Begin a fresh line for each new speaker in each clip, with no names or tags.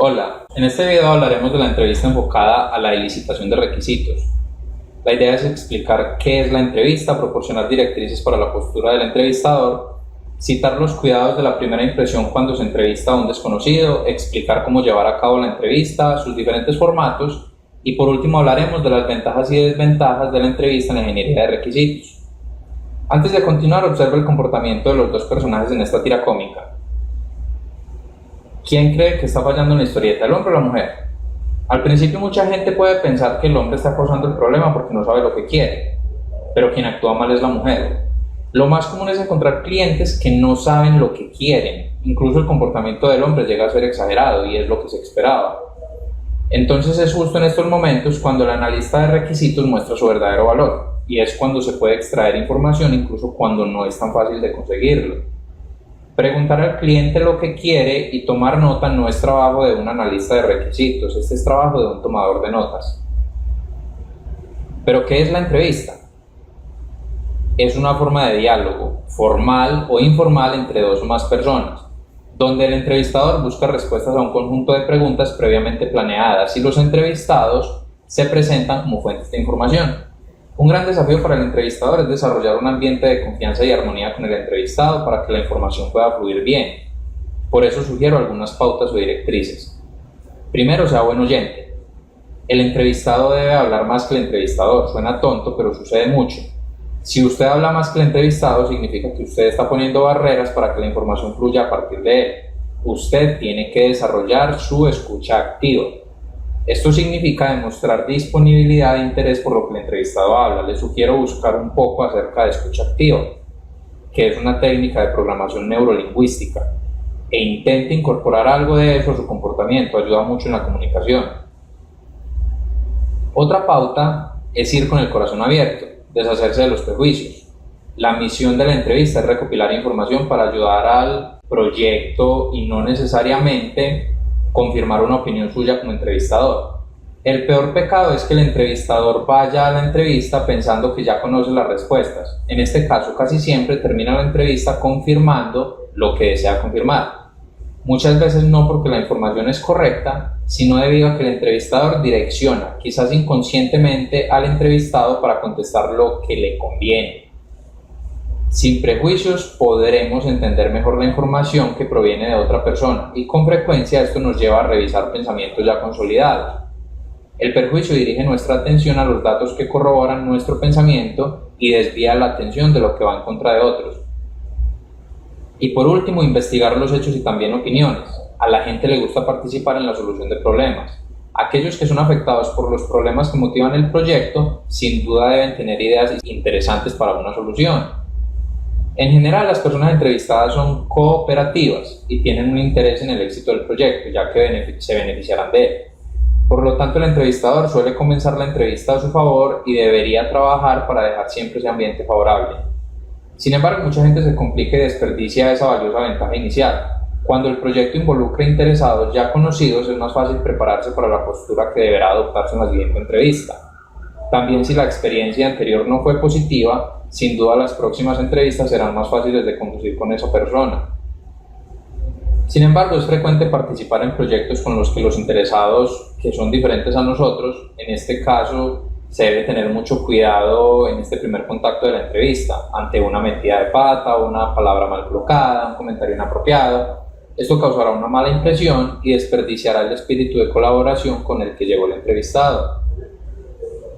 Hola, en este video hablaremos de la entrevista enfocada a la elicitación de requisitos. La idea es explicar qué es la entrevista, proporcionar directrices para la postura del entrevistador, citar los cuidados de la primera impresión cuando se entrevista a un desconocido, explicar cómo llevar a cabo la entrevista, sus diferentes formatos y por último hablaremos de las ventajas y desventajas de la entrevista en la ingeniería de requisitos. Antes de continuar, observe el comportamiento de los dos personajes en esta tira cómica. ¿Quién cree que está fallando en la historieta, el hombre o la mujer? Al principio mucha gente puede pensar que el hombre está causando el problema porque no sabe lo que quiere, pero quien actúa mal es la mujer. Lo más común es encontrar clientes que no saben lo que quieren, incluso el comportamiento del hombre llega a ser exagerado y es lo que se esperaba. Entonces es justo en estos momentos cuando el analista de requisitos muestra su verdadero valor, y es cuando se puede extraer información incluso cuando no es tan fácil de conseguirlo. Preguntar al cliente lo que quiere y tomar nota no es trabajo de un analista de requisitos, este es trabajo de un tomador de notas. ¿Pero qué es la entrevista? Es una forma de diálogo, formal o informal entre dos o más personas, donde el entrevistador busca respuestas a un conjunto de preguntas previamente planeadas y los entrevistados se presentan como fuentes de información. Un gran desafío para el entrevistador es desarrollar un ambiente de confianza y armonía con el entrevistado para que la información pueda fluir bien. Por eso sugiero algunas pautas o directrices. Primero, sea buen oyente. El entrevistado debe hablar más que el entrevistador. Suena tonto, pero sucede mucho. Si usted habla más que el entrevistado, significa que usted está poniendo barreras para que la información fluya a partir de él. Usted tiene que desarrollar su escucha activa. Esto significa demostrar disponibilidad e interés por lo que el entrevistado habla. Les sugiero buscar un poco acerca de escucha activa, que es una técnica de programación neurolingüística, e intente incorporar algo de eso a su comportamiento, ayuda mucho en la comunicación. Otra pauta es ir con el corazón abierto, deshacerse de los prejuicios. La misión de la entrevista es recopilar información para ayudar al proyecto y no necesariamente confirmar una opinión suya como entrevistador. El peor pecado es que el entrevistador vaya a la entrevista pensando que ya conoce las respuestas. En este caso, casi siempre termina la entrevista confirmando lo que desea confirmar. Muchas veces no porque la información es correcta, sino debido a que el entrevistador direcciona, quizás inconscientemente, al entrevistado para contestar lo que le conviene. Sin prejuicios podremos entender mejor la información que proviene de otra persona y con frecuencia esto nos lleva a revisar pensamientos ya consolidados. El prejuicio dirige nuestra atención a los datos que corroboran nuestro pensamiento y desvía la atención de lo que va en contra de otros. Y por último, investigar los hechos y también opiniones. A la gente le gusta participar en la solución de problemas. Aquellos que son afectados por los problemas que motivan el proyecto, sin duda deben tener ideas interesantes para una solución. En general, las personas entrevistadas son cooperativas y tienen un interés en el éxito del proyecto, ya que se beneficiarán de él. Por lo tanto, el entrevistador suele comenzar la entrevista a su favor y debería trabajar para dejar siempre ese ambiente favorable. Sin embargo, mucha gente se complica y desperdicia esa valiosa ventaja inicial. Cuando el proyecto involucra interesados ya conocidos, es más fácil prepararse para la postura que deberá adoptarse en la siguiente entrevista. También, si la experiencia anterior no fue positiva, sin duda las próximas entrevistas serán más fáciles de conducir con esa persona. Sin embargo, es frecuente participar en proyectos con los que los interesados, que son diferentes a nosotros, en este caso se debe tener mucho cuidado en este primer contacto de la entrevista, ante una metida de pata, una palabra mal colocada, un comentario inapropiado. Esto causará una mala impresión y desperdiciará el espíritu de colaboración con el que llegó el entrevistado.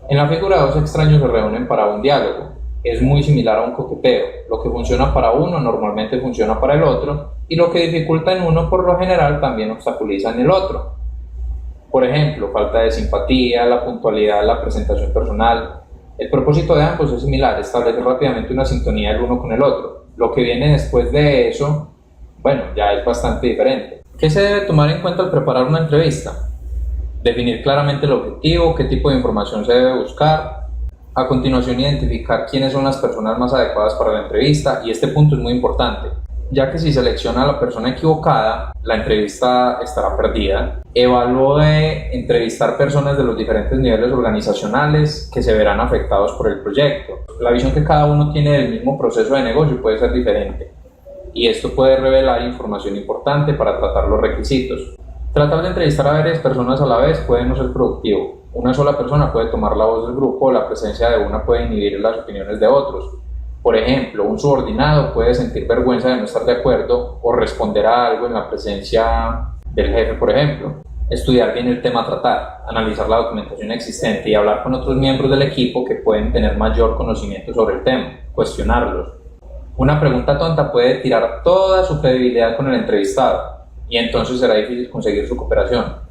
En la figura, dos extraños se reúnen para un diálogo. Es muy similar a un coqueteo. Lo que funciona para uno normalmente funciona para el otro y lo que dificulta en uno por lo general también obstaculiza en el otro. Por ejemplo, falta de simpatía, la puntualidad, la presentación personal. El propósito de ambos es similar, establecer rápidamente una sintonía el uno con el otro. Lo que viene después de eso, ya es bastante diferente. ¿Qué se debe tomar en cuenta al preparar una entrevista? Definir claramente el objetivo, qué tipo de información se debe buscar. A continuación, identificar quiénes son las personas más adecuadas para la entrevista, y este punto es muy importante, ya que si selecciona a la persona equivocada, la entrevista estará perdida. Evalúe entrevistar personas de los diferentes niveles organizacionales que se verán afectados por el proyecto. La visión que cada uno tiene del mismo proceso de negocio puede ser diferente, y esto puede revelar información importante para tratar los requisitos. Tratar de entrevistar a varias personas a la vez puede no ser productivo. Una sola persona puede tomar la voz del grupo o la presencia de una puede inhibir las opiniones de otros. Por ejemplo, un subordinado puede sentir vergüenza de no estar de acuerdo o responder a algo en la presencia del jefe, por ejemplo. Estudiar bien el tema a tratar, analizar la documentación existente y hablar con otros miembros del equipo que pueden tener mayor conocimiento sobre el tema, cuestionarlos. Una pregunta tonta puede tirar toda su credibilidad con el entrevistado y entonces será difícil conseguir su cooperación.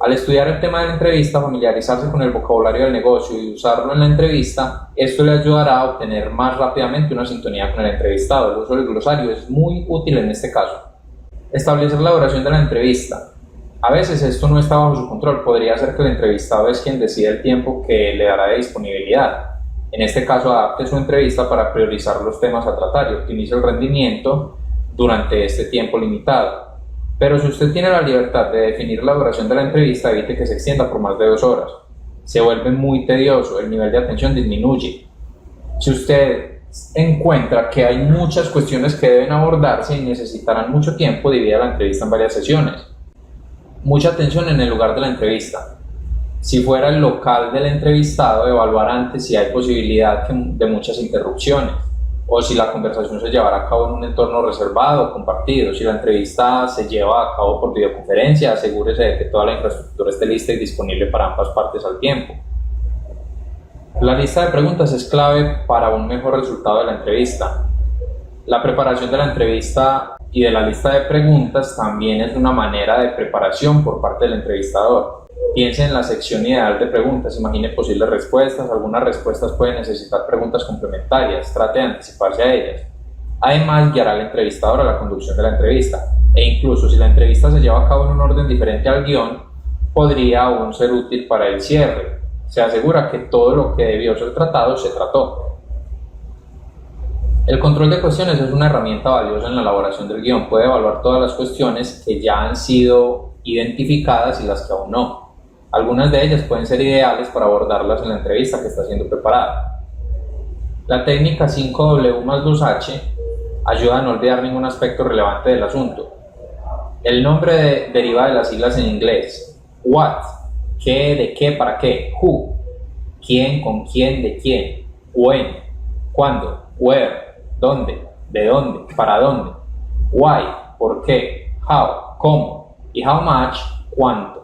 Al estudiar el tema de la entrevista, familiarizarse con el vocabulario del negocio y usarlo en la entrevista, esto le ayudará a obtener más rápidamente una sintonía con el entrevistado. El uso del glosario es muy útil en este caso. Establecer la duración de la entrevista. A veces esto no está bajo su control, podría ser que el entrevistado es quien decide el tiempo que le dará de disponibilidad. En este caso, adapte su entrevista para priorizar los temas a tratar y optimice el rendimiento durante este tiempo limitado. Pero si usted tiene la libertad de definir la duración de la entrevista, evite que se extienda por más de 2 horas. Se vuelve muy tedioso, el nivel de atención disminuye. Si usted encuentra que hay muchas cuestiones que deben abordarse y necesitarán mucho tiempo, divida la entrevista en varias sesiones. Mucha atención en el lugar de la entrevista. Si fuera el local del entrevistado, evaluar antes si hay posibilidad de muchas interrupciones o si la conversación se llevará a cabo en un entorno reservado o compartido. Si la entrevista se lleva a cabo por videoconferencia, asegúrese de que toda la infraestructura esté lista y disponible para ambas partes al tiempo. La lista de preguntas es clave para un mejor resultado de la entrevista. La preparación de la entrevista y de la lista de preguntas también es una manera de preparación por parte del entrevistador. Piense en la sección ideal de preguntas, imagine posibles respuestas, algunas respuestas pueden necesitar preguntas complementarias, trate de anticiparse a ellas. Además, guiará al entrevistador a la conducción de la entrevista, e incluso si la entrevista se lleva a cabo en un orden diferente al guión, podría aún ser útil para el cierre. Se asegura que todo lo que debió ser tratado se trató. El control de cuestiones es una herramienta valiosa en la elaboración del guión. Puede evaluar todas las cuestiones que ya han sido identificadas y las que aún no. Algunas de ellas pueden ser ideales para abordarlas en la entrevista que está siendo preparada. La técnica 5W+2H ayuda a no olvidar ningún aspecto relevante del asunto. El nombre deriva de las siglas en inglés. What, qué, de qué, para qué. Who, quién, con quién, de quién. When, cuándo. Where, dónde, de dónde, para dónde. Why, por qué. How, cómo. Y how much, cuánto.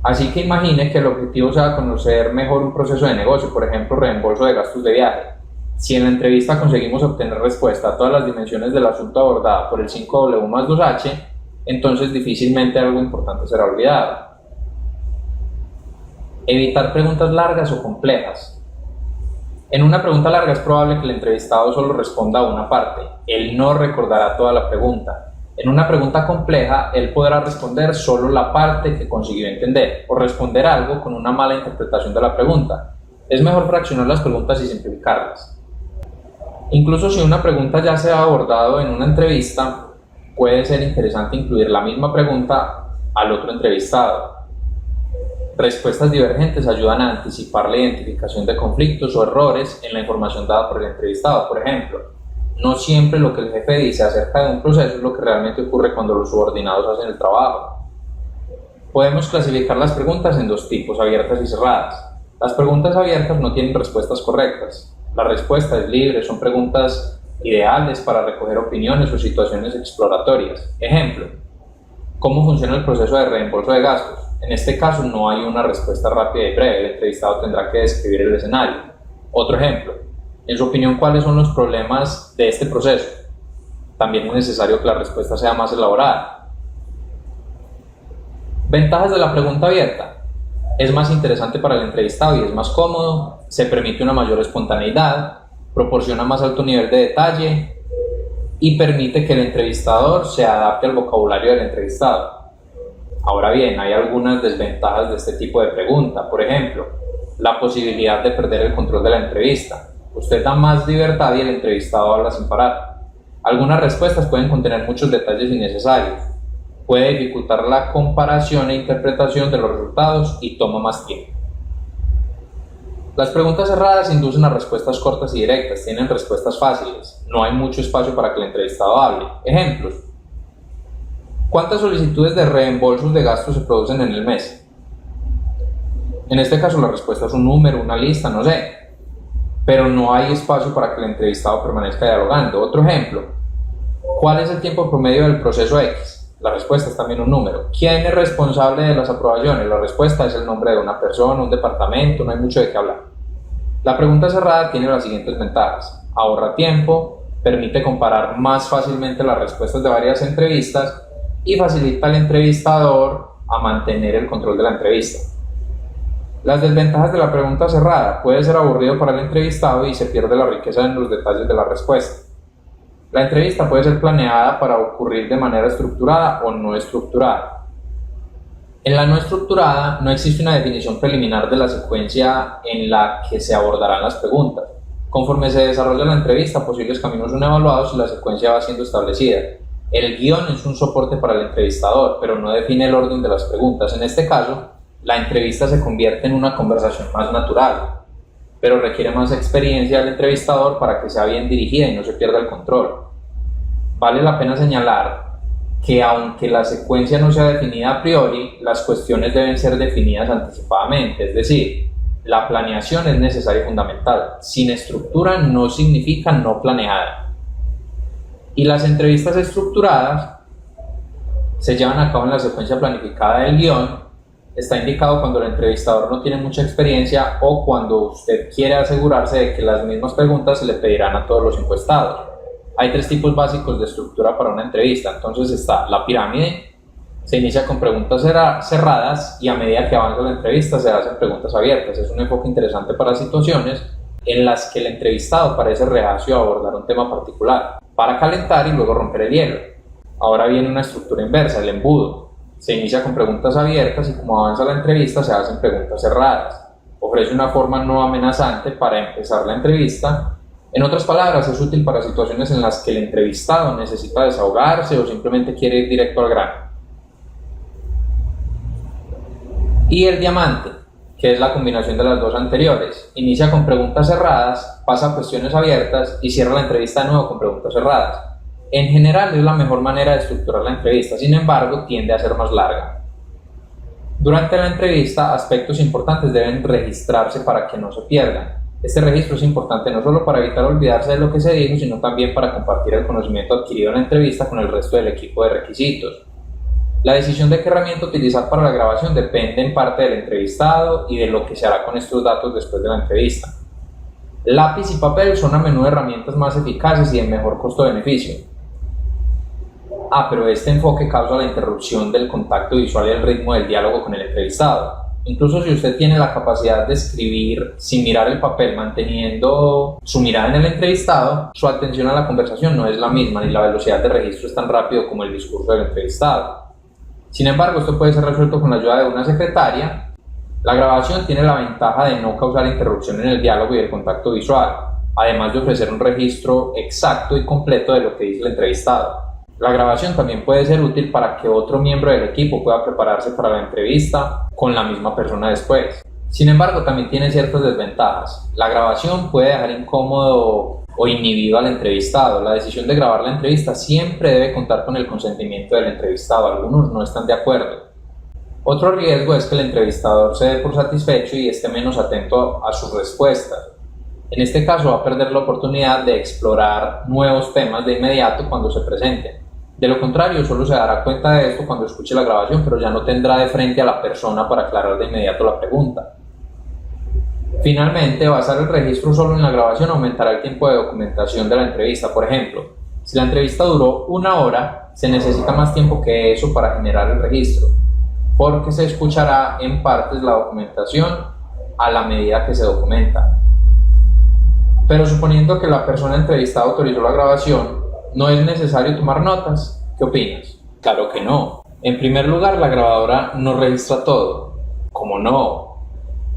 Así que imagine que el objetivo sea conocer mejor un proceso de negocio, por ejemplo, reembolso de gastos de viaje. Si en la entrevista conseguimos obtener respuesta a todas las dimensiones del asunto abordada por el 5W+2H, entonces difícilmente algo importante será olvidado. Evitar preguntas largas o complejas. En una pregunta larga es probable que el entrevistado solo responda a una parte. Él no recordará toda la pregunta. En una pregunta compleja, él podrá responder solo la parte que consiguió entender o responder algo con una mala interpretación de la pregunta. Es mejor fraccionar las preguntas y simplificarlas. Incluso si una pregunta ya se ha abordado en una entrevista, puede ser interesante incluir la misma pregunta al otro entrevistado. Respuestas divergentes ayudan a anticipar la identificación de conflictos o errores en la información dada por el entrevistado. Por ejemplo, no siempre lo que el jefe dice acerca de un proceso es lo que realmente ocurre cuando los subordinados hacen el trabajo. Podemos clasificar las preguntas en 2 tipos, abiertas y cerradas. Las preguntas abiertas no tienen respuestas correctas. La respuesta es libre, son preguntas ideales para recoger opiniones o situaciones exploratorias. Ejemplo, ¿cómo funciona el proceso de reembolso de gastos? En este caso no hay una respuesta rápida y breve, el entrevistado tendrá que describir el escenario. Otro ejemplo, en su opinión, ¿cuáles son los problemas de este proceso? También es necesario que la respuesta sea más elaborada. Ventajas de la pregunta abierta. Es más interesante para el entrevistado y es más cómodo, se permite una mayor espontaneidad, proporciona más alto nivel de detalle y permite que el entrevistador se adapte al vocabulario del entrevistado. Ahora bien, hay algunas desventajas de este tipo de pregunta. Por ejemplo, la posibilidad de perder el control de la entrevista. Usted da más libertad y el entrevistado habla sin parar. Algunas respuestas pueden contener muchos detalles innecesarios. Puede dificultar la comparación e interpretación de los resultados y toma más tiempo. Las preguntas cerradas inducen a respuestas cortas y directas, tienen respuestas fáciles. No hay mucho espacio para que el entrevistado hable. Ejemplos. ¿Cuántas solicitudes de reembolsos de gastos se producen en el mes? En este caso la respuesta es un número, una lista, no sé, pero no hay espacio para que el entrevistado permanezca dialogando. Otro ejemplo, ¿cuál es el tiempo promedio del proceso X? La respuesta es también un número. ¿Quién es responsable de las aprobaciones? La respuesta es el nombre de una persona, un departamento, no hay mucho de qué hablar. La pregunta cerrada tiene las siguientes ventajas: ahorra tiempo, permite comparar más fácilmente las respuestas de varias entrevistas y facilita al entrevistador a mantener el control de la entrevista. Las desventajas de la pregunta cerrada: puede ser aburrido para el entrevistado y se pierde la riqueza en los detalles de la respuesta. La entrevista puede ser planeada para ocurrir de manera estructurada o no estructurada. En la no estructurada no existe una definición preliminar de la secuencia en la que se abordarán las preguntas. Conforme se desarrolla la entrevista, posibles caminos son evaluados y la secuencia va siendo establecida. El guión es un soporte para el entrevistador, pero no define el orden de las preguntas. En este caso, la entrevista se convierte en una conversación más natural, pero requiere más experiencia del entrevistador para que sea bien dirigida y no se pierda el control. Vale la pena señalar que aunque la secuencia no sea definida a priori, las cuestiones deben ser definidas anticipadamente, es decir, la planeación es necesaria y fundamental. Sin estructura no significa no planeada. Y las entrevistas estructuradas se llevan a cabo en la secuencia planificada del guión. Está indicado cuando el entrevistador no tiene mucha experiencia o cuando usted quiere asegurarse de que las mismas preguntas se le pedirán a todos los encuestados. Hay tres tipos básicos de estructura para una entrevista. Entonces está la pirámide, se inicia con preguntas cerradas y a medida que avanza la entrevista se hacen preguntas abiertas. Es un enfoque interesante para situaciones en las que el entrevistado parece reacio a abordar un tema particular, para calentar y luego romper el hielo. Ahora viene una estructura inversa, el embudo. Se inicia con preguntas abiertas y como avanza la entrevista se hacen preguntas cerradas. Ofrece una forma no amenazante para empezar la entrevista. En otras palabras, es útil para situaciones en las que el entrevistado necesita desahogarse o simplemente quiere ir directo al grano. Y el diamante, que es la combinación de las dos anteriores. Inicia con preguntas cerradas, pasa a cuestiones abiertas y cierra la entrevista de nuevo con preguntas cerradas. En general es la mejor manera de estructurar la entrevista, sin embargo tiende a ser más larga. Durante la entrevista, aspectos importantes deben registrarse para que no se pierdan. Este registro es importante no solo para evitar olvidarse de lo que se dijo, sino también para compartir el conocimiento adquirido en la entrevista con el resto del equipo de requisitos. La decisión de qué herramienta utilizar para la grabación depende en parte del entrevistado y de lo que se hará con estos datos después de la entrevista. Lápiz y papel son a menudo herramientas más eficaces y de mejor costo-beneficio. Pero este enfoque causa la interrupción del contacto visual y el ritmo del diálogo con el entrevistado. Incluso si usted tiene la capacidad de escribir sin mirar el papel, manteniendo su mirada en el entrevistado, su atención a la conversación no es la misma ni la velocidad de registro es tan rápido como el discurso del entrevistado. Sin embargo, esto puede ser resuelto con la ayuda de una secretaria. La grabación tiene la ventaja de no causar interrupción en el diálogo y el contacto visual, además de ofrecer un registro exacto y completo de lo que dice el entrevistado. La grabación también puede ser útil para que otro miembro del equipo pueda prepararse para la entrevista con la misma persona después. Sin embargo, también tiene ciertas desventajas. La grabación puede dejar incómodo o inhibido al entrevistado. La decisión de grabar la entrevista siempre debe contar con el consentimiento del entrevistado. Algunos no están de acuerdo. Otro riesgo es que el entrevistador se dé por satisfecho y esté menos atento a sus respuestas. En este caso va a perder la oportunidad de explorar nuevos temas de inmediato cuando se presenten. De lo contrario, solo se dará cuenta de esto cuando escuche la grabación, pero ya no tendrá de frente a la persona para aclarar de inmediato la pregunta. Finalmente, basar el registro solo en la grabación aumentará el tiempo de documentación de la entrevista. Por ejemplo, si la entrevista duró 1 hora, se necesita más tiempo que eso para generar el registro, porque se escuchará en partes la documentación a la medida que se documenta. Pero suponiendo que la persona entrevistada autorizó la grabación, ¿no es necesario tomar notas? ¿Qué opinas? Claro que no. En primer lugar, la grabadora no registra todo. ¿Cómo no?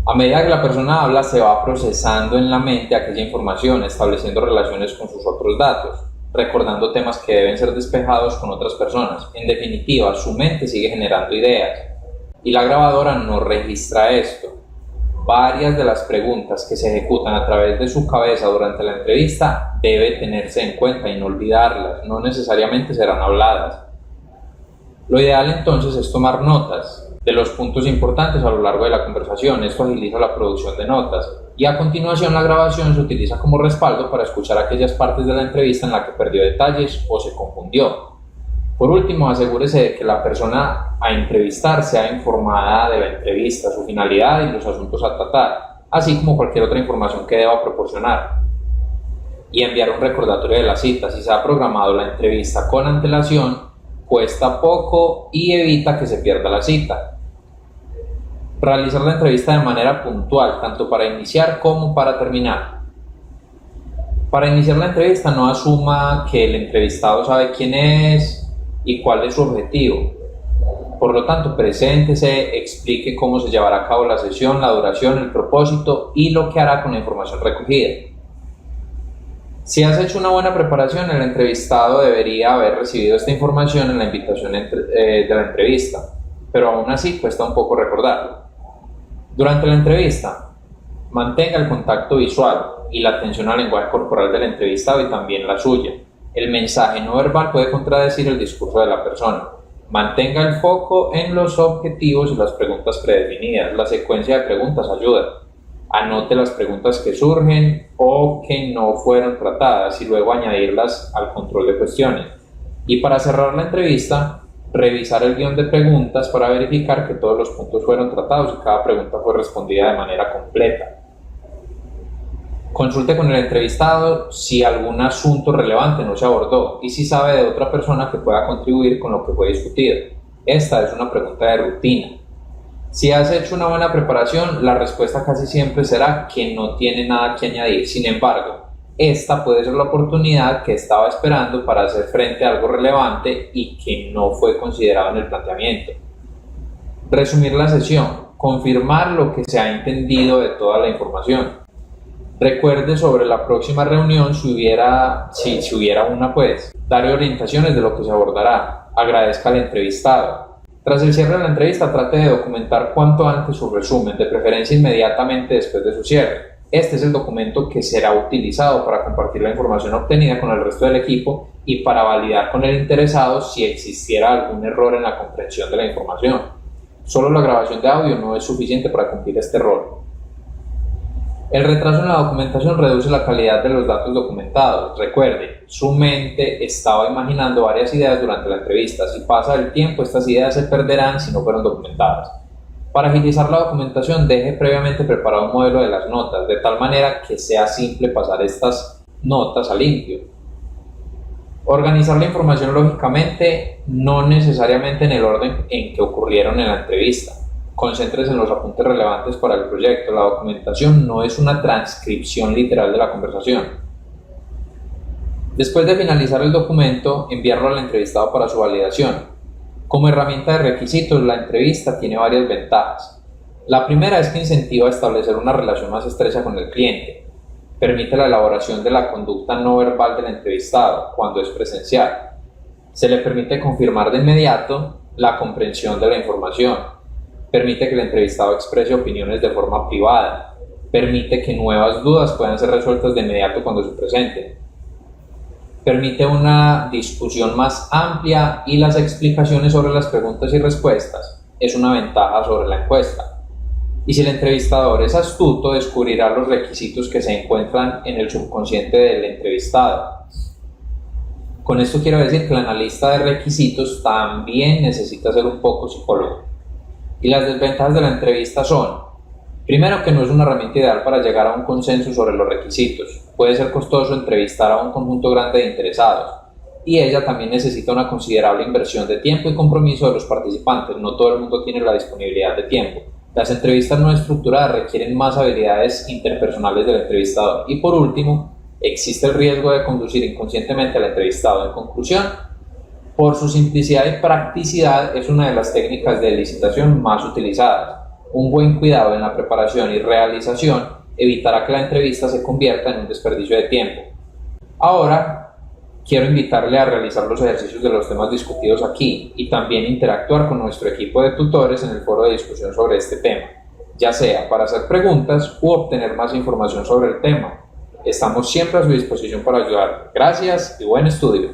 A medida que la persona habla, se va procesando en la mente aquella información, estableciendo relaciones con sus otros datos, recordando temas que deben ser despejados con otras personas. En definitiva, su mente sigue generando ideas y la grabadora no registra esto. Varias de las preguntas que se ejecutan a través de su cabeza durante la entrevista debe tenerse en cuenta y no olvidarlas, no necesariamente serán habladas. Lo ideal entonces es tomar notas de los puntos importantes a lo largo de la conversación. Esto agiliza la producción de notas y a continuación la grabación se utiliza como respaldo para escuchar aquellas partes de la entrevista en la que perdió detalles o se confundió. Por último, asegúrese de que la persona a entrevistar sea informada de la entrevista, su finalidad y los asuntos a tratar, así como cualquier otra información que deba proporcionar. Y enviar un recordatorio de la cita. Si se ha programado la entrevista con antelación, cuesta poco y evita que se pierda la cita. Realizar la entrevista de manera puntual, tanto para iniciar como para terminar. Para iniciar la entrevista, no asuma que el entrevistado sabe quién es y cuál es su objetivo. Por lo tanto, preséntese, explique cómo se llevará a cabo la sesión, la duración, el propósito y lo que hará con la información recogida. Si has hecho una buena preparación, el entrevistado debería haber recibido esta información en la invitación de la entrevista, pero aún así cuesta un poco recordarlo. Durante la entrevista, mantenga el contacto visual y la atención al lenguaje corporal del entrevistado y también la suya. El mensaje no verbal puede contradecir el discurso de la persona. Mantenga el foco en los objetivos y las preguntas predefinidas. La secuencia de preguntas ayuda. Anote las preguntas que surgen o que no fueron tratadas y luego añadirlas al control de cuestiones. Y para cerrar la entrevista, revisar el guión de preguntas para verificar que todos los puntos fueron tratados y cada pregunta fue respondida de manera completa. Consulte con el entrevistado si algún asunto relevante no se abordó y si sabe de otra persona que pueda contribuir con lo que fue discutido. Esta es una pregunta de rutina. Si has hecho una buena preparación, la respuesta casi siempre será que no tiene nada que añadir. Sin embargo, esta puede ser la oportunidad que estaba esperando para hacer frente a algo relevante y que no fue considerado en el planteamiento. Resumir la sesión. Confirmar lo que se ha entendido de toda la información. Recuerde sobre la próxima reunión si hubiera una, darle orientaciones de lo que se abordará. Agradezca al entrevistado. Tras el cierre de la entrevista, trate de documentar cuanto antes su resumen, de preferencia inmediatamente después de su cierre. Este es el documento que será utilizado para compartir la información obtenida con el resto del equipo y para validar con el interesado si existiera algún error en la comprensión de la información. Solo la grabación de audio no es suficiente para cumplir este rol. El retraso en la documentación reduce la calidad de los datos documentados. Recuerde, su mente estaba imaginando varias ideas durante la entrevista. Si pasa el tiempo, estas ideas se perderán si no fueron documentadas. Para agilizar la documentación, deje previamente preparado un modelo de las notas, de tal manera que sea simple pasar estas notas a limpio. Organizar la información lógicamente, no necesariamente en el orden en que ocurrieron en la entrevista. Concéntrese en los apuntes relevantes para el proyecto. La documentación no es una transcripción literal de la conversación. Después de finalizar el documento, enviarlo al entrevistado para su validación. Como herramienta de requisitos, la entrevista tiene varias ventajas. La primera es que incentiva a establecer una relación más estrecha con el cliente. Permite la elaboración de la conducta no verbal del entrevistado cuando es presencial. Se le permite confirmar de inmediato la comprensión de la información. Permite que el entrevistado exprese opiniones de forma privada. Permite que nuevas dudas puedan ser resueltas de inmediato cuando se presenten. Permite una discusión más amplia y las explicaciones sobre las preguntas y respuestas es una ventaja sobre la encuesta. Y si el entrevistador es astuto, descubrirá los requisitos que se encuentran en el subconsciente del entrevistado. Con esto quiero decir que el analista de requisitos también necesita ser un poco psicólogo. Y las desventajas de la entrevista son: primero, que no es una herramienta ideal para llegar a un consenso sobre los requisitos. Puede ser costoso entrevistar a un conjunto grande de interesados. Y ella también necesita una considerable inversión de tiempo y compromiso de los participantes. No todo el mundo tiene la disponibilidad de tiempo. Las entrevistas no estructuradas requieren más habilidades interpersonales del entrevistador. Y por último, existe el riesgo de conducir inconscientemente al entrevistado. En conclusión, por su simplicidad y practicidad, es una de las técnicas de licitación más utilizadas. Un buen cuidado en la preparación y realización evitará que la entrevista se convierta en un desperdicio de tiempo. Ahora, quiero invitarle a realizar los ejercicios de los temas discutidos aquí y también interactuar con nuestro equipo de tutores en el foro de discusión sobre este tema, ya sea para hacer preguntas u obtener más información sobre el tema. Estamos siempre a su disposición para ayudar. Gracias y buen estudio.